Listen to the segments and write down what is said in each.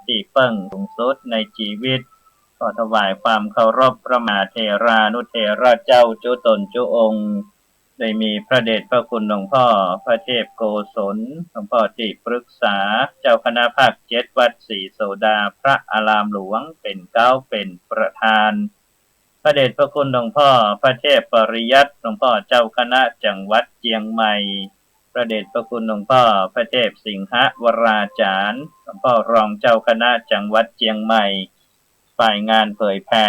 ที่เพิ่งสูงสุดในชีวิตขอถวายความเคารพพระมหาเถรานุเถระเจ้าจุตนจุองค์ได้มีพระเดชพระคุณหลวงพ่อพระเทพโกศลหลวงพ่อที่ปรึกษาเจ้าคณะภาค7วัดศรีโสดาพระอารามหลวงเป็นเก้าเป็นประธานพระเดชพระคุณหลวงพ่อพระเทพปริยัติหลวงพ่อเจ้าคณะจังหวัดเชียงใหม่พระเดชพระคุณหลวงพ่อพระเทพสิงหวราจารย์หลวงพ่อรองเจ้าคณะจังหวัดเชียงใหม่ฝ่ายงานเผยแผ่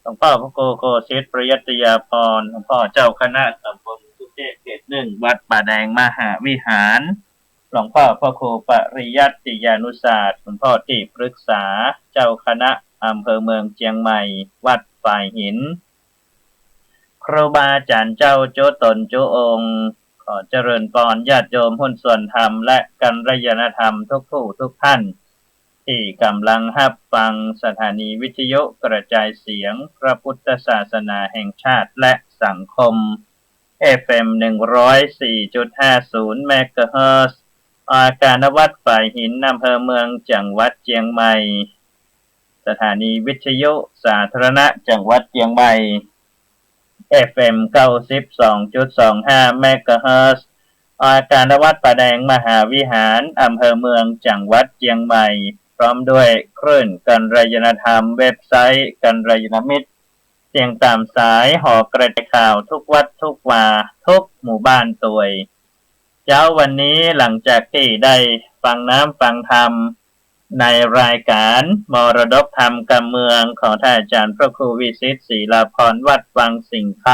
หลวงพ่อพระโกศิษฐ์ประยัตยาภรณ์หลวงพ่อเจ้าคณะตำบลสุเทพเขต1วัดป่าแดงมหาวิหารหลวงพ่อพระครูปริยัติยานุศาสตร์หลวงพ่อที่ปรึกษาเจ้าคณะอำเภอเมืองเชียงใหม่วัดฝ่ายหินครูบาอาจารย์เจ้าโจตนโจองค์ขอเจริญพรญาติโยมหุ้นส่วนธรรมและกัลยาณธรรมทุกผู้ทุกท่านที่กำลังรับฟังสถานีวิทยุกระจายเสียงพระพุทธศาสนาแห่งชาติและสังคม FM 104.50 เมกะเฮิรตซ์อาการวัดฝ่ายหินอำเภอเมืองจังหวัดเชียงใหม่สถานีวิทยุสาธารณะจังหวัดเชียงใหม่ FM 92.25 เมกะเฮิรตซ์อาการวัดป่าแดงมหาวิหารอำเภอเมืองจังหวัดเชียงใหม่พร้อมด้วยคลื่นกัลยาณธรรมเว็บไซต์กัลยาณมิตรเสียงตามสายหอกระจายข่าวทุกวัดทุกวาทุกหมู่บ้านตวยเช้าวันนี้หลังจากที่ได้ฟังน้ำฟังธรรมในรายการมรดกธรรมการเมืองของท่านอาจารย์พระครูวิสิทธิ์ศรีลาภรณ์วัดวังสิงห์ค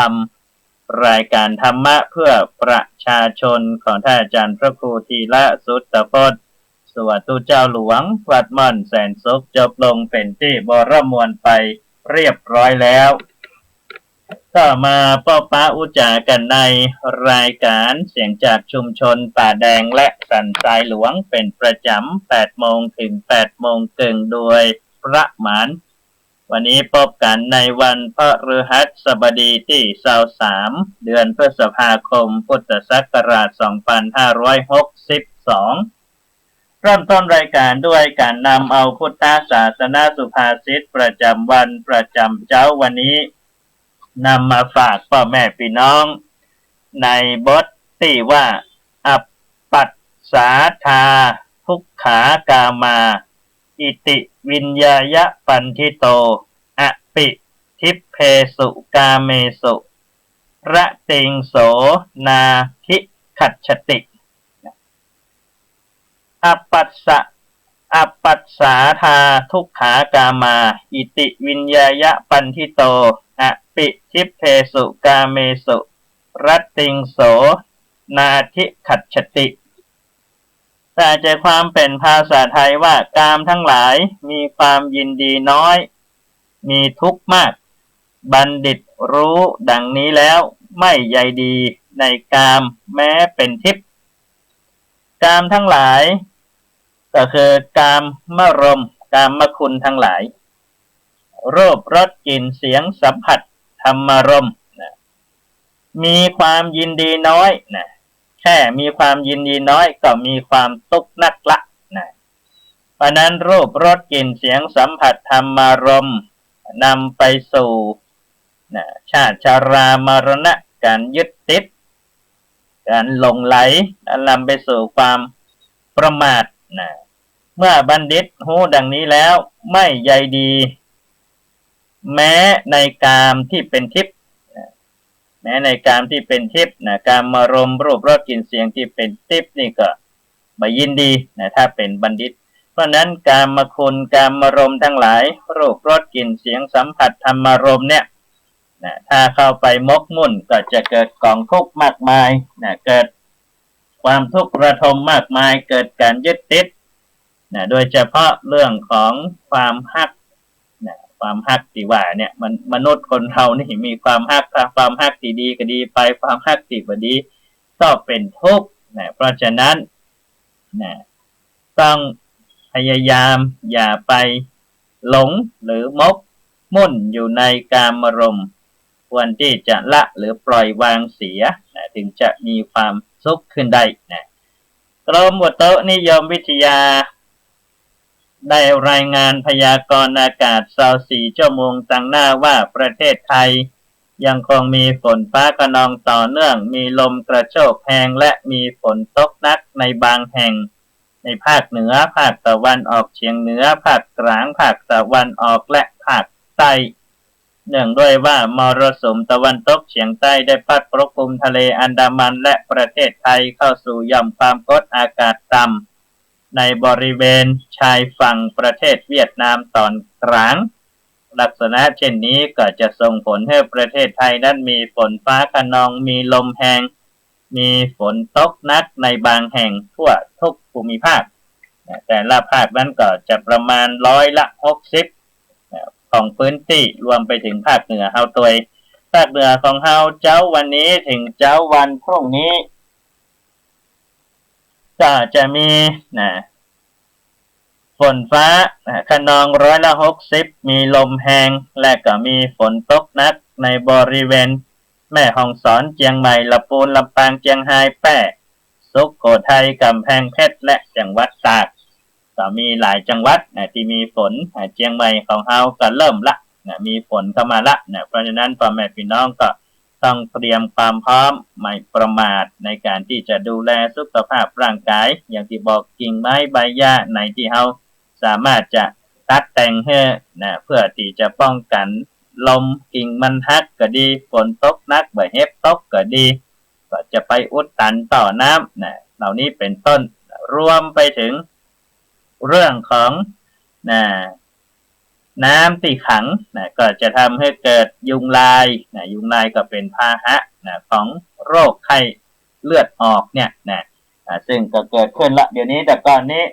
ำรายการธรรมะเพื่อประชาชนของท่านอาจารย์พระครูธีระสุตตพจน์สวัสดีเจ้าหลวงวัดม่อนแสนสุขจบลงเป็นที่บรมวลไปเรียบร้อยแล้วก็มาป้อป้าอุจากันในรายการเสียงจากชุมชนป่าแดงและสันทรายหลวงเป็นประจำ 8 โมงถึง 8 โมงครึ่งโดยประมาณวันนี้พบกันในวันพฤหัสบดีที่23เดือนพฤษภาคมพุทธศักราช2562เริ่มต้นรายการด้วยการนำเอาพุทธศาสนาสุภาษิตประจำวันประจำเจ้าวันนี้นำมาฝากพ่อแม่พี่น้องในบทที่ว่าอัปปัสสาธาทุกขากามาอิติวิญญายะปันทิโตอปิทิพเพสุกาเมสุระติงโสนาทิขัจฉติอัปปัสสาธาทุกขากามาอิติวิญญายะปันทิโตอปิทิพเพสุกาเมสุรัตติงโสนาทิขัจฉติแต่ใจความเป็นภาษาไทยว่ากามทั้งหลายมีความยินดีน้อยมีทุกข์มากบัณฑิตรู้ดังนี้แล้วไม่ใยดีในกามแม้เป็นทิพย์กามทั้งหลายก็คือกามมรมกามมคุณทั้งหลายรูปรสกลิ่นเสียงสัมผัสธรรมารมณ์มีความยินดีน้อยนะแค่มีความยินดีน้อยก็มีความทุกข์นักละนะเพราะนั้นรูปรสกลิ่นเสียงสัมผัสธรรมารมณ์นำไปสู่นะชาติชรามรณะการยึดติดการหลงไหลนำไปสู่ความประมาทนะเมื่อบัณฑิตหูดังนี้แล้วไม่ใยดีแม้ในกามที่เป็นทิพย์แม้ในกามที่เป็นทิพย์นะกามมารมณ์รูปรสกลิ่นเสียงที่เป็นทิพย์นี่ก็ไม่ยินดีนะถ้าเป็นบัณฑิตเพราะนั้นกามคุณกามมารมณ์ทั้งหลายรูปรสกลิ่นเสียงสัมผัสธรรมารมณ์เนี่ยนะถ้าเข้าไปมกมุ่นก็จะเกิดกองทุกข์มากมายนะเกิดความทุกข์ระทมมากมายเกิดการยึดติดนะโดยเฉพาะเรื่องของความฮักนะความฮักที่ว่าเนี่ยมนุษย์คนเรานี่มีความฮักความฮักที่ดีก็ดีไปความฮักที่บ่ดีก็เป็นทุกข์นะเพราะฉะนั้นนะต้องพยายามอย่าไปหลงหรือมกมุ่นอยู่ในกามารมณ์ควรที่จะละหรือปล่อยวางเสียนะถึงจะมีความสุขขึ้นได้นะกรมอุตุนิยมวิทยา ได้รายงานพยากรณ์อากาศ24 ชั่วโมงตั้งหน้าว่าประเทศไทยยังคงมีฝนฟ้าคะนองต่อเนื่องมีลมกระโชกแรงและมีฝนตกหนักในบางแห่งในภาคเหนือภาคตะวันออกเฉียงเหนือภาคกลางภาคตะวันออกและภาคใต้เนื่องด้วยว่ามรสุมตะวันตกเฉียงใต้ได้พัดปกคลุมทะเลอันดามันและประเทศไทยเข้าสู่หย่อมความกดอากาศต่ำในบริเวณชายฝั่งประเทศเวียดนามตอนกลางลักษณะเช่นนี้ก็จะส่งผลให้ประเทศไทยนั้นมีฝนฟ้าคะนองมีลมแรงมีฝนตกหนักในบางแห่งทั่วทุกภูมิภาคแต่ละภาคนั้นก็จะประมาณ60%ของพื้นที่รวมไปถึงภาคเหนือเฮาตัวภาคเหนือของเฮาเจ้าวันนี้ถึงเจ้าวันพรุ่งนี้ก็จะมีฝนฟ้าคะนอง60%มีลมแรงและก็มีฝนตกหนักในบริเวณแม่ฮ่องสอนเชียงใหม่ลำพูนลำปางเชียงรายแพร่สุโขทัยกำแพงเพชรและจังหวัดตากก็มีหลายจังหวัดที่มีฝนเชียงใหม่ของเฮาก็เริ่มละมีฝนเข้ามาละเพราะฉะนั้นพ่อแม่พี่น้องก็ต้องเตรียมความพร้อมไม่ประมาทในการที่จะดูแลสุขภาพร่างกายอย่างที่บอกกิ่งไม้ใบหญ้าในที่เฮาสามารถจะตัดแต่งให้เพื่อที่จะป้องกันลมกิ่งมันหักก็ดีฝนตกหนักบ่เฮ็บตกก็ดีก็จะไปอุดตันต่อน้ำเหล่านี้เป็นต้นรวมไปถึงเรื่องของน้ำที่ขังก็จะทำให้เกิดยุงลายยุงลายก็เป็นพาหะของโรคไข้เลือดออกเนี่ยซึ่งก็เกิดขึ้นละเดี๋ยวนี้แต่ก่อนนี้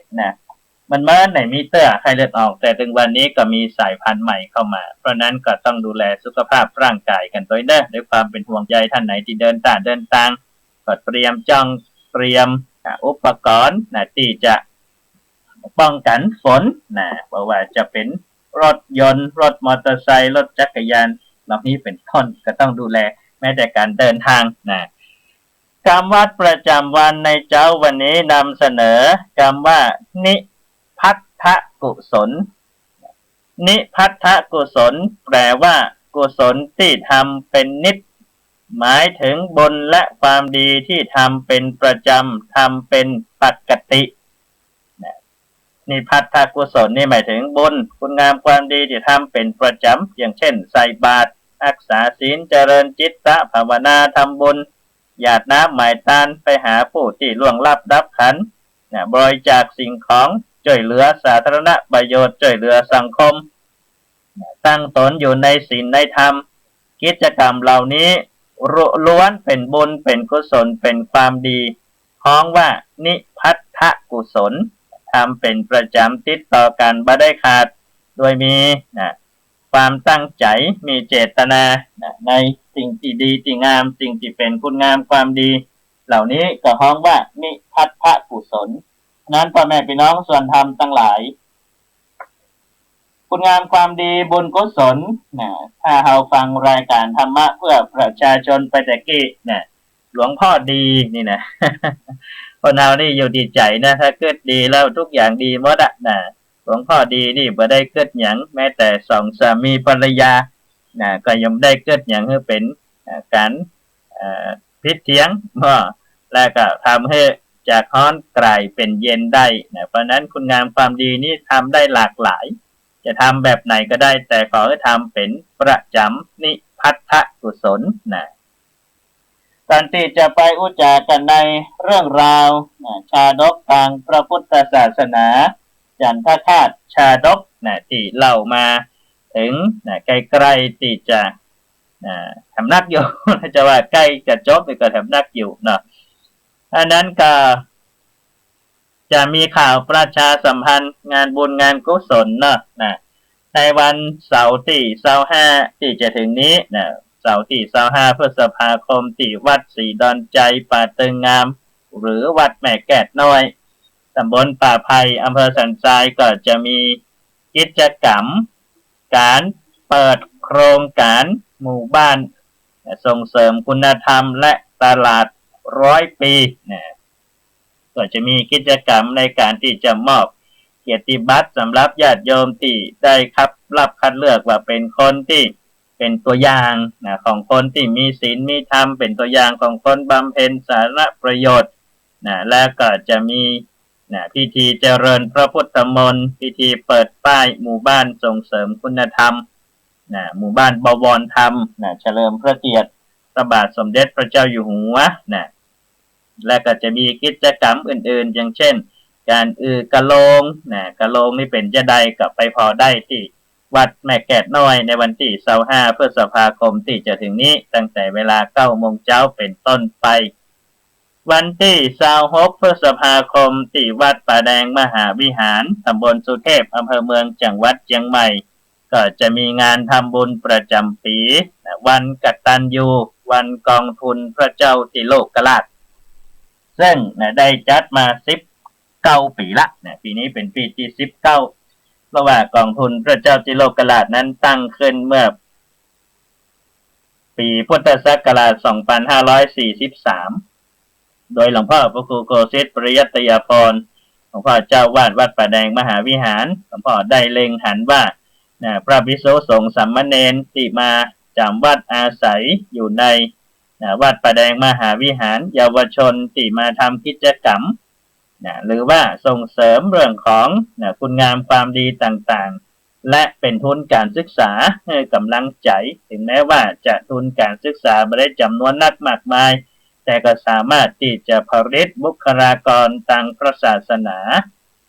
มันเหมือนไหนมีเตื้อไข้เลือดออกแต่ถึงวันนี้ก็มีสายพันธุ์ใหม่เข้ามาเพราะนั้นก็ต้องดูแลสุขภาพร่างกายกันด้วยด้วยความเป็นห่วงใยท่านไหนที่เดินทางก็เตรียมอุปกรณ์ที่จะป้องกันฝนเพราะว่าจะเป็นรถยนต์รถมอเตอร์ไซค์รถจักรยานเหล่านี้เป็นต้นก็ต้องดูแลแม้แต่การเดินทางคำวัดประจำวันในเจ้าวันนี้นำเสนอคำว่านิพัทธกุศลนิพัทธกุศลแปลว่ากุศลที่ทำเป็นนิจหมายถึงบุญและความดีที่ทำเป็นประจำทำเป็นปกตินิพัทธกุศลนี่หมายถึงบุญคุณงามความดีที่ทำเป็นประจำอย่างเช่นใส่บาตรรักษาศีลเจริญจิตตภาวนาทำบุญหยาดน้ำหมายตานไปหาผู้ที่ล่วงลับดับขันบริจาคสิ่งของช่วยเหลือสาธารณประโยชน์ช่วยเหลือสังคมตั้งตนอยู่ในศีลในธรรมกิจกรรมเหล่านี้ล้วนเป็นบุญเป็นกุศลเป็นความดีพ้องว่านิพัทธกุศลทำเป็นประจำติดต่อกันบ่ได้ขาดโดยมีความตั้งใจมีเจตนาในสิ่งที่ดีที่งามสิ่งที่เป็นคุณงามความดีเหล่านี้ก็ฮ้องว่านิพัทธกุศลนั้นพ่อแม่พี่น้องส่วนธรรมทั้งหลายคุณงามความดีบุญกุศลถ้าเราฟังรายการธรรมะเพื่อประชาชนไปตะกี้หลวงพ่อดีนี่นะ คนเรานี่อยู่ดีใจนะถ้าเกิดดีแล้วทุกอย่างดีหมดหลวงพ่อดีนี่บ่ได้เกิดหยังแม้แต่สองสามีภรรยาก็ยังได้เกิดหยังให้เป็นการพิษเถียงแล้วก็ทำให้จากร้อนกลายเป็นเย็นได้เพราะนั้นคุณงามความดีนี่ทำได้หลากหลายจะทำแบบไหนก็ได้แต่ขอให้ทำเป็นประจำนิพัทธกุศลก่อนที่จะไปอุจากันในเรื่องราวชาดกทางพระพุทธศาสนาจันทคาตชาดกที่เล่ามาถึงใกล้ๆที่จะทำนักอยู่ จะว่าใกล้จะจบก็ทำนักอยู่อันนั้นก็จะมีข่าวประชาสัมพันธ์งานบุญงานกุศลในวันเสาร์ที่25ที่จะถึงนี้เสาร์ที่25พฤษภาคมที่วัดศรีดอนใจป่าเติงงามหรือวัดแม่แกดน้อยตำบลป่าไผ่อำเภอสันทรายก็จะมีกิจกรรมการเปิดโครงการหมู่บ้านส่งเสริมคุณธรรมและตลาด100 ปีก็จะมีกิจกรรมในการที่จะมอบ กียรติบัตรสำหรับญาติโยมที่ได้รับคัดเลือกว่าเป็นคนที่เป็นตัวอย่างของคนที่มีศีลมีธรรมเป็นตัวอย่างของคนบำเพ็ญสาธารณประโยชน์และก็จะมีพิธีเจริญพระพุทธมนต์พิธีเปิดป้ายหมู่บ้านส่งเสริมคุณธรรมหมู่บ้านบวรธรรมเฉลิมพระเกียรติพระบาทสมเด็จพระเจ้าอยู่หัวและก็จะมีกิจกรรมอื่นๆอย่างเช่นการกะโลงกะโลงนี่เป็นจะใดกับไปพอได้ที่วัดแม่แกดน้อยในวันที่25 พฤษภาคมที่จะถึงนี้ตั้งแต่เวลา 9 โมงเช้าเป็นต้นไปวันที่26 พฤษภาคมที่วัดป่าแดงมหาวิหารตำบลสุเทพอำเภอเมืองจังหวัดเชียงใหม่ก็จะมีงานทำบุญประจำปีวันกตัญญูวันกองทุนพระเจ้าติโลกราชซึ่งได้จัดมา19 ปีละปีนี้เป็นปีที่19เพราะว่ากองทุนพระเจ้าติโลกราชนั้นตั้งขึ้นเมื่อปีพุทธศักราช 2543 โดยหลวงพ่อพระครูโกสิทธิ์ปริยัตยาภรณ์หลวงพ่อเจ้าวาดวัดป่าแดงมหาวิหารหลวงพ่อได้เล็งหันว่าพระภิกษุสงฆ์สามเณรที่มาจำวัดอาศัยอยู่ในวัดป่าแดงมหาวิหารเยาวชนที่มาทำกิจกรรมหรือว่าส่งเสริมเรื่องของคุณงามความดีต่างๆและเป็นทุนการศึกษาให้กำลังใจถึงแม้ว่าจะทุนการศึกษาไม่ได้จำนวนนักมากมายแต่ก็สามารถที่จะผลิตบุคลากรทางพระศาสนา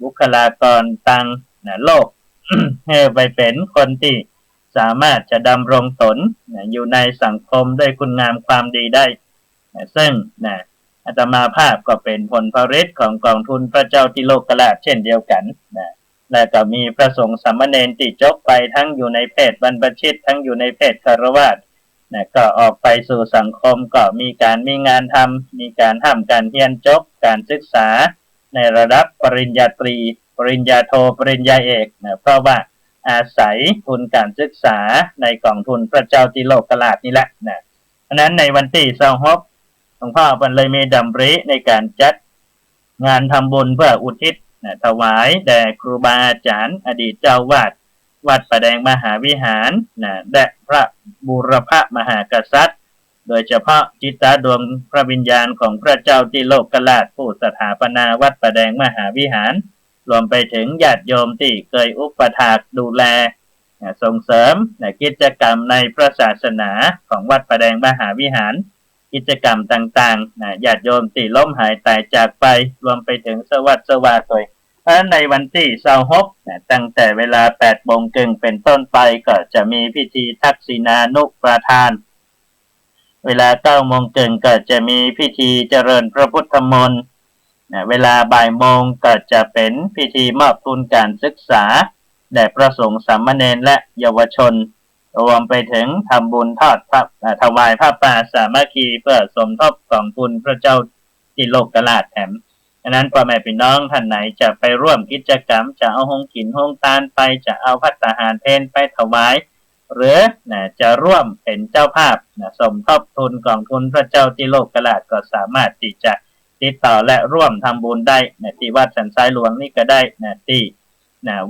บุคลากรทางโลก ให้ไปเป็นคนที่สามารถจะดำรงตนอยู่ในสังคมด้วยคุณงามความดีได้ซึ่งอาตมาภาพก็เป็นผลผลิตของกองทุนพระเจ้าติโลกราชเช่นเดียวกันและก็มีพระสงฆ์สามเณรที่จบไปทั้งอยู่ในเพศบรรพชิตทั้งอยู่ในเพศคฤหัสถ์ก็ออกไปสู่สังคมก็มีงานทำมีการทำการเรียนจบการศึกษาในระดับปริญญาตรีปริญญาโทปริญญาเอกเพราะว่าอาศัยทุนการศึกษาในกองทุนพระเจ้าติโลกราชนี่แหละเพราะนั้นในวันที่26หลวงพ่อมันเลยมีดำริในการจัดงานทำบุญเพื่ออุทิศถวายแด่ครูบาอาจารย์อดีตเจ้าวาดวัดป่าแดงมหาวิหารและพระบูรพมหากษัตริย์โดยเฉพาะจิตตดวงพระวิญญาณของพระเจ้าติโลกราชผู้สถาปนาวัดป่าแดงมหาวิหารรวมไปถึงญาติโยมที่เคยอุปถากดูแลส่งเสริมกิจกรรมในพระศาสนาของวัดป่าแดงมหาวิหารกิจกรรมต่างๆญาติโยมที่ล้มหายตายจากไปรวมไปถึงสวัสดิ์สวาโดยเพราะในวันที่26ตั้งแต่เวลา 8 โมงครึ่งเป็นต้นไปก็จะมีพิธีทักษิณานุประทานเวลา 9 โมงครึ่งก็จะมีพิธีเจริญพระพุทธมนต์เวลาบ่ายโมงก็จะเป็นพิธีมอบทุนการศึกษาแด่พระสงฆ์สามเณรและเยาวชนรวมไปถึงทำบุญทอดพระถวายผ้าป่าสามัคคีเพื่อสมทบกองทุนพระเจ้าติโลกราชแถมดังนั้นพ่อแม่พี่น้องท่านไหนจะไปร่วมกิจกรรมจะเอาหงกินหงทานไปจะเอาภัตตาหารเพลไปถวายหรือจะร่วมเป็นเจ้าภาพสมทบทุนกองทุนพระเจ้าติโลกราชก็สามารถที่จะติดต่อและร่วมทำบุญได้ที่วัดสันทรายหลวงนี่ก็ได้ที่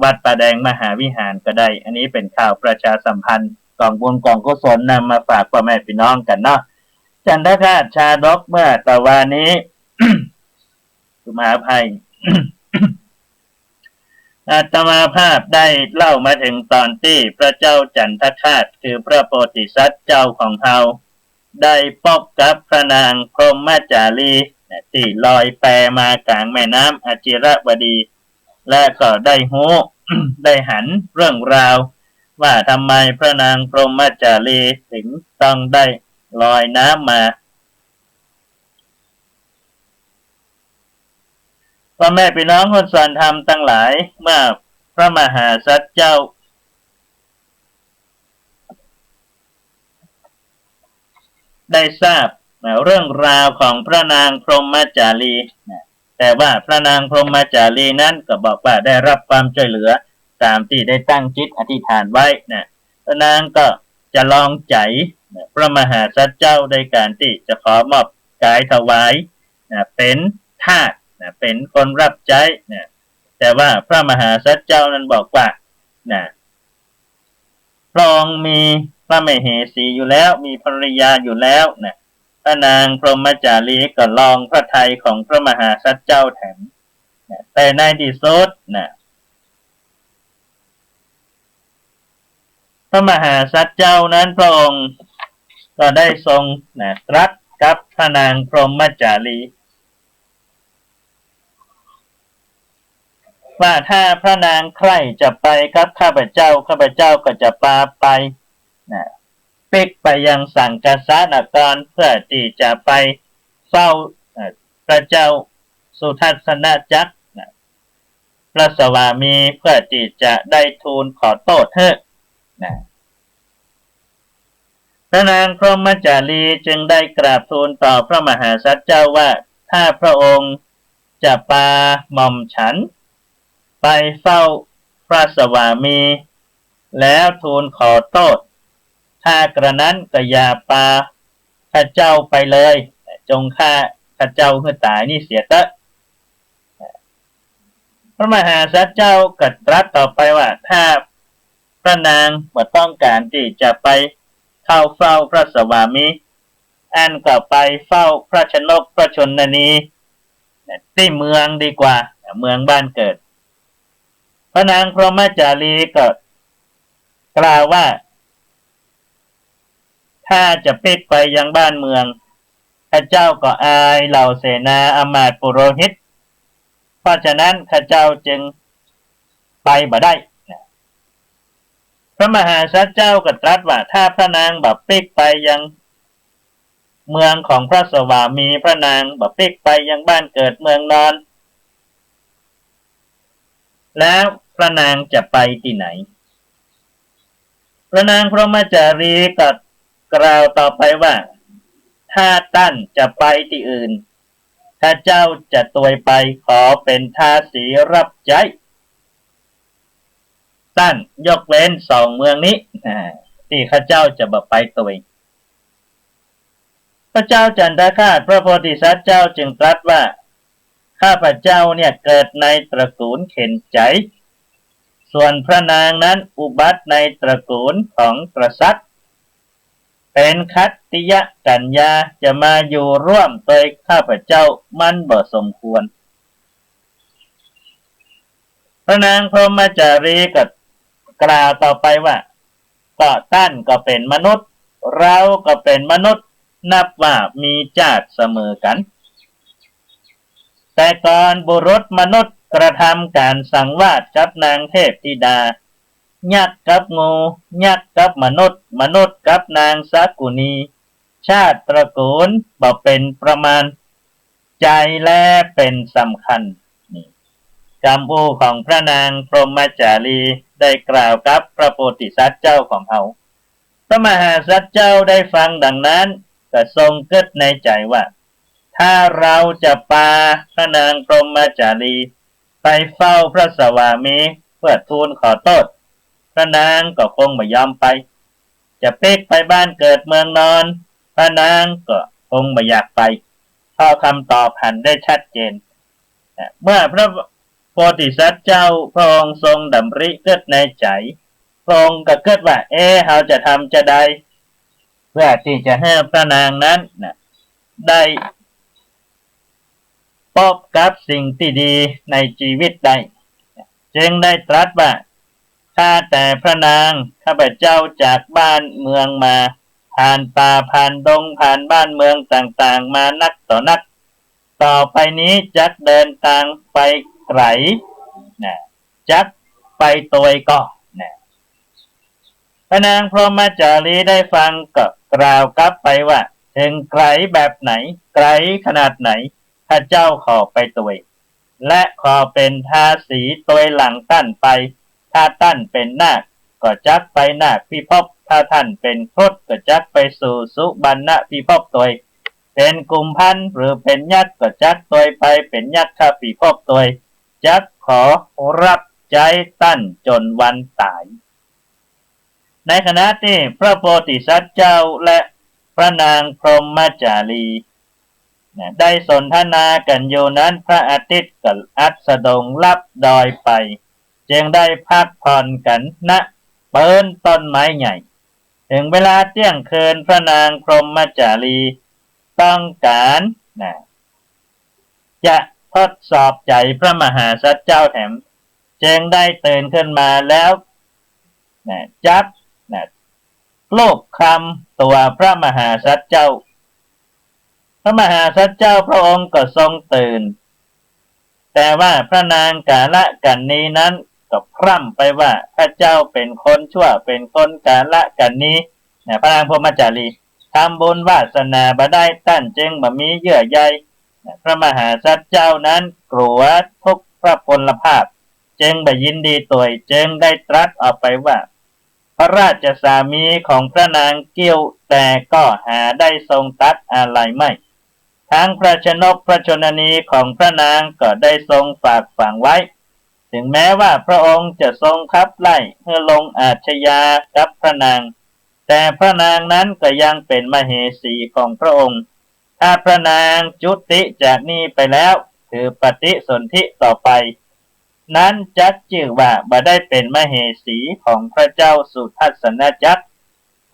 วัดป่าแดงมหาวิหารก็ได้อันนี้เป็นข่าวประชาสัมพันธ์กองบุญกองกุศลนำมาฝากพ่อแม่พี่น้องกันเนาะจันทคาตชาดกเมื่อตะวันนี้ สุมาภัย อาตมาภาพได้เล่ามาถึงตอนที่พระเจ้าจันทคาตคือพระโพธิสัตว์เจ้าของเฮาได้พบกับพระนางพรหมจารีที่ลอยแพมากลางแม่น้ำอจิรวดีและก็ได้หูได้หันเรื่องราวว่าทำไมพระนางพรหมจารีถึงต้องได้ลอยน้ำมาพ่อแม่พี่น้องคนสอนธรรมทั้งหลายเมื่อพระมหาสัจเจ้าได้ทราบเรื่องราวของพระนางพรหมจารีแต่ว่าพระนางพรหมจารีนั้นก็บอกว่าได้รับความช่วยเหลือตามที่ได้ตั้งจิตอธิษฐานไว้พระนางก็จะลองใจพระมหาสัจเจ้าโดยการที่จะขอมอบกายถวายเป็นทาสเป็นคนรับใช้ แต่ว่าพระมหาสัจเจ้านั้นบอกว่านะพระองค์มีพระมเหสีอยู่แล้วมีภรรยาอยู่แล้วนะพระนางพรหมจารีก็ลองพระทัยของพระมหาสัจเจ้าแถมนะแต่ในที่สุดนะพระมหาสัจเจ้านั้นพระองค์ก็ได้ทรงนะตรัสกับพระนางพรหมจารีว่าถ้าพระนางใคร่จะไปครับข้าพเจ้าก็จะพาไปนะปิกไปยังสังกัสสนครเพื่อที่จะไปเฝ้าพระเจ้าสุทัศนจักรนะพระสวามีเพื่อที่จะได้ทูลขอโทษเถอะนะพระนางพรหมจารีจึงได้กราบทูลต่อพระมหาสัจเจ้าว่าถ้าพระองค์จะพาหม่อมฉันไปเฝ้าพระสวามีแล้วทูลขอโทษถ้ากระนั้นก็อย่าพาข้าเจ้าไปเลยจงฆ่าข้าเจ้าให้ตายนี่เสียเถอะพระมหาสัจเจ้าก็ตรัสต่อไปว่าถ้าพระนางบ่ต้องการที่จะไปเข้าเฝ้าพระสวามีอันก็ไปเฝ้าพระชนกพระชนนีที่เมืองดีกว่าเมืองบ้านเกิดพระนางพรหมจารีก็กล่าวว่าถ้าจะปิดไปยังบ้านเมืองข้าเจ้าก็อายเหล่าเสนาอมาตย์ปุโรหิตเพราะฉะนั้นข้าเจ้าจึงไปบ่ได้พระมหาสัจเจ้าก็ตรัสว่าถ้าพระนางบัปิกไปยังเมืองของพระสวามีพระนางบัปิกไปยังบ้านเกิดเมืองนอนแล้วพระนางจะไปที่ไหนพระนางพรหมจารีก็กล่าวต่อไปว่าถ้าท่านจะไปที่อื่นข้าเจ้าจะตวยไปขอเป็นทาสีรับใช้ท่านยกเว้น2เมืองนี้ที่ข้าเจ้าจะบ่ไปตวยพระเจ้าจันทคราชพระโพธิสัตว์เจ้าจึงตรัสว่าข้าพเจ้าเนี่ยเกิดในตระกูลเข็นใจส่วนพระนางนั้นอุบัติในตระกูลของกษัตริย์เป็นคัตติยกัญญาจะมาอยู่ร่วมโดยข้าพเจ้ามันบ่สมควรพระนางพรหมจารีก็กล่าวต่อไปว่าก็ท่านก็เป็นมนุษย์เราก็เป็นมนุษย์นับว่ามีชาติเสมอกันแต่ก่อนบุรุษมนุษย์กระทำการสังวาสกับนางเทพธิดายักษ์กับงูยักษ์กับมนุษย์มนุษย์กับนางสากุณีชาติตระกูลบ่เป็นประมาณใจและเป็นสำคัญนี่คำพูดของพระนางพรหมจารีได้กล่าวกับพระโพธิสัตว์เจ้าของเขาพระมหาสัตว์เจ้าได้ฟังดังนั้นก็ทรงเกิดในใจว่าถ้าเราจะพาพระนางพรหมจารีไปเฝ้าพระสวามีเพื่อทูลขอโทษพระนางก็คงไม่ยอมไปจะปิกไปบ้านเกิดเมืองนอนพระนางก็คงไม่อยากไปเพราะคำตอบหันได้ชัดเจนเมื่อพระโพธิสัตว์เจ้าพระองค์ทรงดำริเกิดในใจพระองค์ก็เกิดว่าเราจะทำจะได้เพื่อที่จะให้พระนางนั้นได้พบกับสิ่งที่ดีในชีวิตได้จึงได้ตรัสว่าข้าแต่พระนางข้าพเจ้าจากบ้านเมืองมาผ่านป่าผ่านดงผ่านบ้านเมืองต่างๆมานักต่อนักต่อไปนี้จักเดินทางไปไกลจักไปตัวก็พระนางพรหมจารีได้ฟังก็กล่าวกลับไปว่าถึงไกลแบบไหนไกลขนาดไหนข้าเจ้าขอไปตัวและขอเป็นทาสีตัวหลังท่านไปถ้าท่านเป็นนาคก็จักไปนาคพิภพถ้าท่านเป็นครุฑก็จักไปสู่สุบรรณพิภพตัวเป็นกุมพันธ์หรือเป็นยักษ์ก็จักตัวไปเป็นยักษ์พิภพตัวจักขอรับใจท่านจนวันตายในขณะที่พระโพธิสัตว์เจ้าและพระนางพรหมจารี ได้สนทนากันอยู่นั้นพระอาทิตย์ก็อัสดงลับดอยไปจึงได้พักผ่อนกันณเปิ้นต้นไม้ใหญ่ถึงเวลาเที่ยงคืนพระนางพรหมจารีต้องการจะทดสอบใจพระมหาสัจเจ้าแถมจึงได้ตื่นขึ้นมาแล้วจับลูกคำตัวพระมหาสัจเจ้าพระมหาสัจเจ้าพระองค์ก็ทรงตื่นแต่ว่าพระนางกาละกันนีนั้นก็พร่ำไปว่าพระเจ้าเป็นคนชั่วเป็นคนกาละกันนีพระนางพรหมจารีทำบุญวาสนาบ่ได้ตั้นจึงบ่มีเยื่อใยพระมหาสัจเจ้านั้นกลัวทุกพระพลภาพจึงบ่ยินดีตัวจึงได้ตรัสออกไปว่าพระราชสามีของพระนางเกี้ยวแต่ก็หาได้ทรงตัดอะไรไม่ทั้งพระชนกพระชนนีของพระนางก็ได้ทรงฝากฝังไว้ถึงแม้ว่าพระองค์จะทรงขับไล่เพื่อลงอาชญากับพระนางแต่พระนางนั้นก็ยังเป็นมเหสีของพระองค์ถ้าพระนางจุติจากนี้ไปแล้วถือปฏิสนธิต่อไปนั้นจักชื่อว่าบ่ได้เป็นมเหสีของพระเจ้าสุทัศนจักร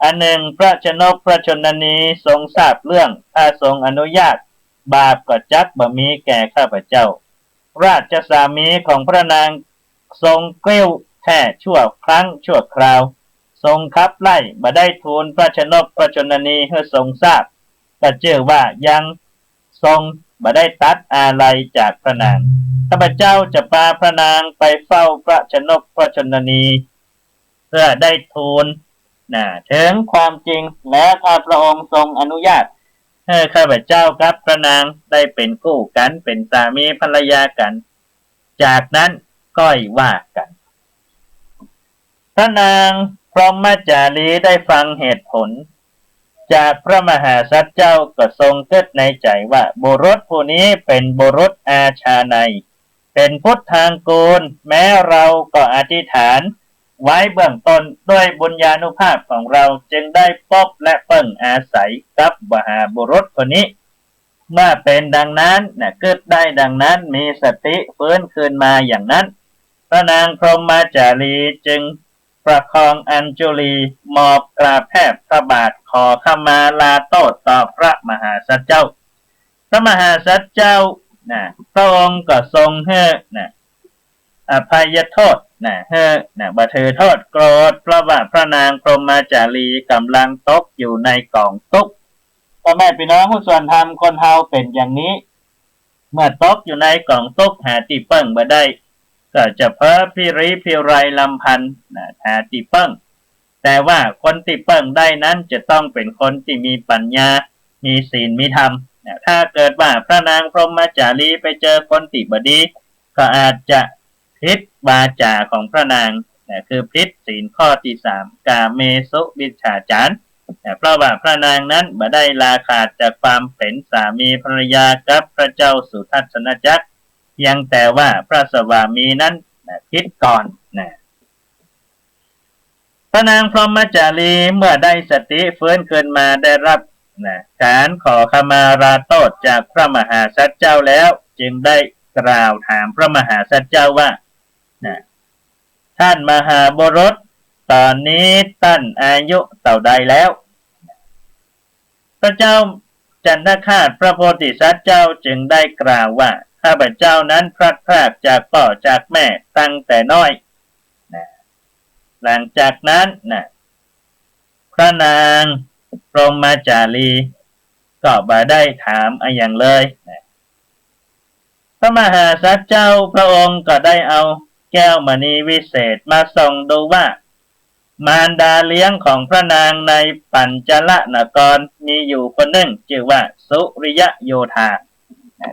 อันหนึ่งพระชนกพระชนนีทรงทราบเรื่องถ้าทรงอนุญาตบาปก็จักบ่มีแก่ข้าพเจ้าราชสามีของพระนางทรงเกลี้ยวแค่ชั่วครั้งชั่วคราวทรงขับไล่บ่ได้ทูลพระชนกพระชนนีให้ทรงทราบก็เชื่อว่ายังทรงบ่ได้ตัดอะไรจากพระนางข้าพเจ้าจะพาพระนางไปเฝ้าพระชนกพระชนนีเพื่อได้ทูลถึงความจริงและถ้าพระองค์ทรงอนุญาตให้ข้าพเจ้ากับพระนางได้เป็นคู่กันเป็นสามีภรรยากันจากนั้นก็ว่ากันพระนางพรหมจารีได้ฟังเหตุผลจากพระมหาสัจเจ้าก็ทรงเกิดในใจว่าบุรุษผู้นี้เป็นบุรุษอาชาไนยเป็นพุทธางกูลแม้เราก็อธิษฐานไว้เบื้องต้นด้วยบุญญาณุภาพของเราจึงได้พบและเพิ่งอาศัยกับมหาบุรุษคนนี้เมื่อเป็นดังนั้นเกิดได้ดังนั้นมีสติฟื้นคืนมาอย่างนั้นพระนางพรหมจารีจึงประคองอัญจุลีมอบกราบแทบพระบาทขอขมาลาโทษต่อพระมหาสัจเจ้าพระมหาสัจเจ้าพระองค์ก็ทรงให้อภัยโทษบ่ถือโทษโกรธเพราะว่าพระนางพรหมจารีกำลังตกอยู่ในกองทุกข์พ่อแม่พี่น้องผู้ส่วนธรรมคนเฮาเป็นอย่างนี้เมื่อตกอยู่ในกองทุกข์หาที่เปิ้งบ่ได้ก็จะเพ้อพิริพิไรลำพันหาที่เปิ้งแต่ว่าคนที่เปิ้งได้นั้นจะต้องเป็นคนที่มีปัญญามีศีลมีธรรมถ้าเกิดว่าพระนางพรหมจารีไปเจอคนที่บ่ดีก็อาจจะผิดวาจาของพระนางคือผิดศีลข้อที่3กาเมสุวิชฌาจารเพราะว่าพระนางนั้นบ่ได้ลาขาดจากความเป็นสามีภรรยากับพระเจ้าสุทัศนจักรยังแต่ว่าพระสวามีนั้นผิดก่อนพระนางพรหมจารีเมื่อได้สติฟื้นคืนมาได้รับการขอขมาลาโทษจากพระมหาสัจเจ้าแล้วจึงได้กล่าวถามพระมหาสัจเจ้าว่าท่านมหาบุรุษตอนนี้ท่านอายุเท่าใดแล้วพระเจ้าจันทคาตพระโพธิสัตว์เจ้าจึงได้กล่าวว่าข้าพเจ้านั้นพลัดพรากจากพ่อจากแม่ตั้งแต่น้อยหลังจากนั้นพระนางพรหมจารีก็บ่ได้ถามอย่างเลยพระมหาสัจเจ้าพระองค์ก็ได้เอาแก้วมณีวิเศษมาส่องดูว่ามารดาเลี้ยงของพระนางในปัญจละนครมีอยู่คนหนึ่งชื่อว่าสุริยโยธา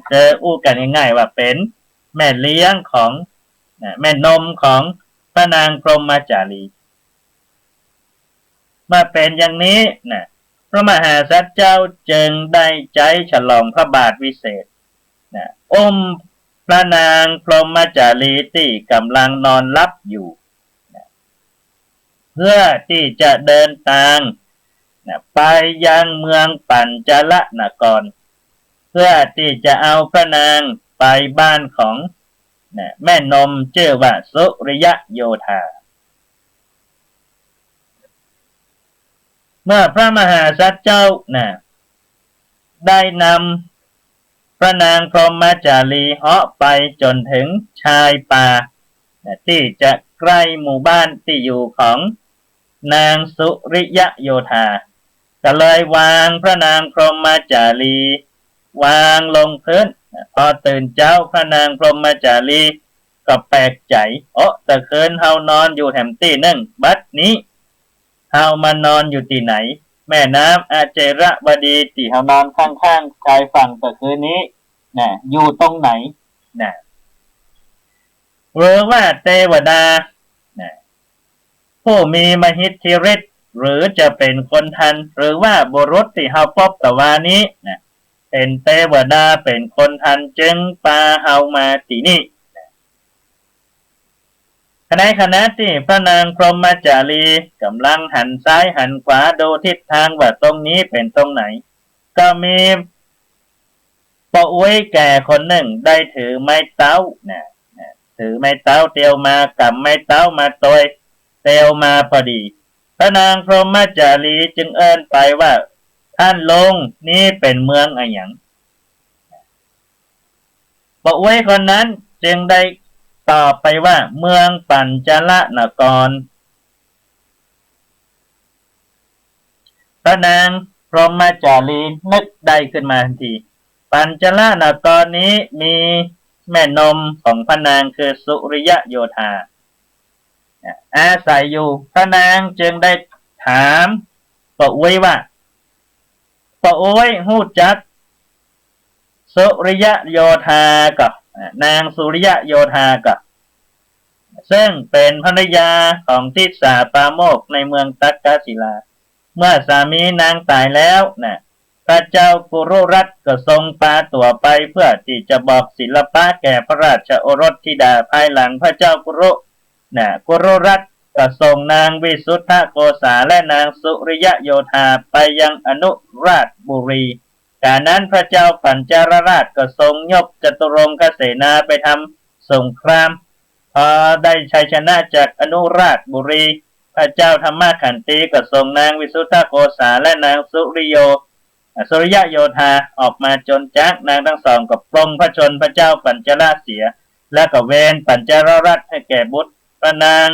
เจออู้กันง่ายๆว่าเป็นแม่เลี้ยงของแม่นมของพระนางพรหมจารีมาเป็นอย่างนี้พระมหาสัจเจ้าจึงได้ใจฉลองพระบาทวิเศษพระนางพรหมจารีที่กำลังนอนหลับอยู่เพื่อที่จะเดินทางไปยังเมืองปัญจละนคร เพื่อที่จะเอาพระนางไปบ้านของแม่นมชื่อว่าสุริยโยธาเมื่อพระมหาสัจเจ้าได้นำพระนางพรหมจารีเหาะไปจนถึงชายป่าที่จะใกล้หมู่บ้านที่อยู่ของนางสุริยโยธาก็เลยวางพระนางพรหมจารีวางลงพื้นพอตื่นเจ้าพระนางพรหมจารีก็แปลกใจแต่คืนเฮานอนอยู่แถมที่นึ่งบัดนี้เฮามานอนอยู่ที่ไหนแม่น้ำอาเจระบดีที่เฮานอนข้างๆชายฝั่งแต่คืนนี้อยู่ตรงไหนหรือว่าเทวดาผู้มีมหิทธิฤทธิ์หรือจะเป็นคนทันหรือว่าบุรุษที่เฮาพบตะวานี้เป็นเทวดาเป็นคนทันจึงพาเฮามาที่นี่ขณะที่พระนางพรหมจารีกำลังหันซ้ายหันขวาดูทิศทางว่าตรงนี้เป็นตรงไหนก็มีป้าอุ้ยแก่คนหนึ่งได้ถือไม้เต้าถือไม้เต้าเตียวมากับไม้เต้ามาโดยเตียวมาพอดีพระนางพรหมจารีจึงเอิ้นไปว่าท่านลงนี่เป็นเมืองอะไรอย่างป้าอุ้ยคนนั้นจึงได้ตอบไปว่าเมืองปัญจละนครพระนางพรหมจารีนึกได้ขึ้นมาทันทีปัญจละนครนี้มีแม่นมของพระนางคือสุริยโยธาอาศัยอยู่พระนางจึงได้ถามป้าอุ้ยว่าป้าอุ้ยฮู้จักสุริยโยธากับนางสุริยโยธากับซึ่งเป็นภรรยาของทิสาปาโมกในเมืองตักกศิลาเมื่อสามีนางตายแล้วพระเจ้ากุรุรัตน์ก็ทรงพาตัวไปเพื่อที่จะบอกศิลปะแก่พระราชโอรสธิดาภายหลังพระเจ้ากุรุรัตน์ก็ส่งนางวิสุทธโกษาและนางสุริยโยธาไปยังอนุราชบุรีการนั้นพระเจ้าปัญจารราชก็ทรงยกจตุรงคเสนาไปทำสงครามพอได้ชัยชนะจากอนุราชบุรีพระเจ้าธรรมขันตีก็ส่งนางวิสุทธโกษาและนางสุริยโยธาออกมาจนจักนางทั้งสองก็ปลงพระชนพระเจ้าปัญจราชเสียและก็เวนปัญจารราชให้แก่บุตรพระนาง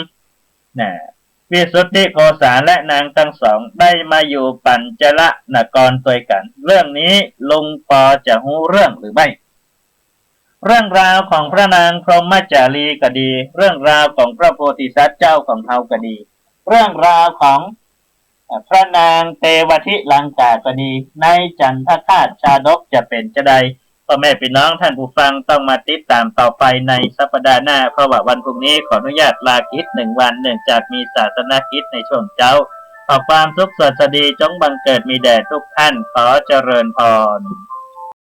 วิสุทธิโกษาและนางทั้งสองได้มาอยู่ปัญจละนครตัวกันเรื่องนี้ลุงปอจะหูเรื่องหรือไม่เรื่องราวของพระนางพรหมจารีก็ดีเรื่องราวของพระโพธิสัตว์เจ้าของเฮาก็ดีเรื่องราวของพระนางเทวทิลังกาก็ดีในจันทคาตชาดกจะเป็นจะใดพ่อแม่พี่น้องท่านผู้ฟังต้องมาติดตามต่อไปในสัปดาห์หน้าเพราะว่าวันพรุ่งนี้ขออนุญาตลากิจ1 วันเนื่องจากมีศาสนกิจในช่วงเช้าขอความสุขสวัสดีจงบังเกิดมีแด่ทุกท่านขอเจริญพร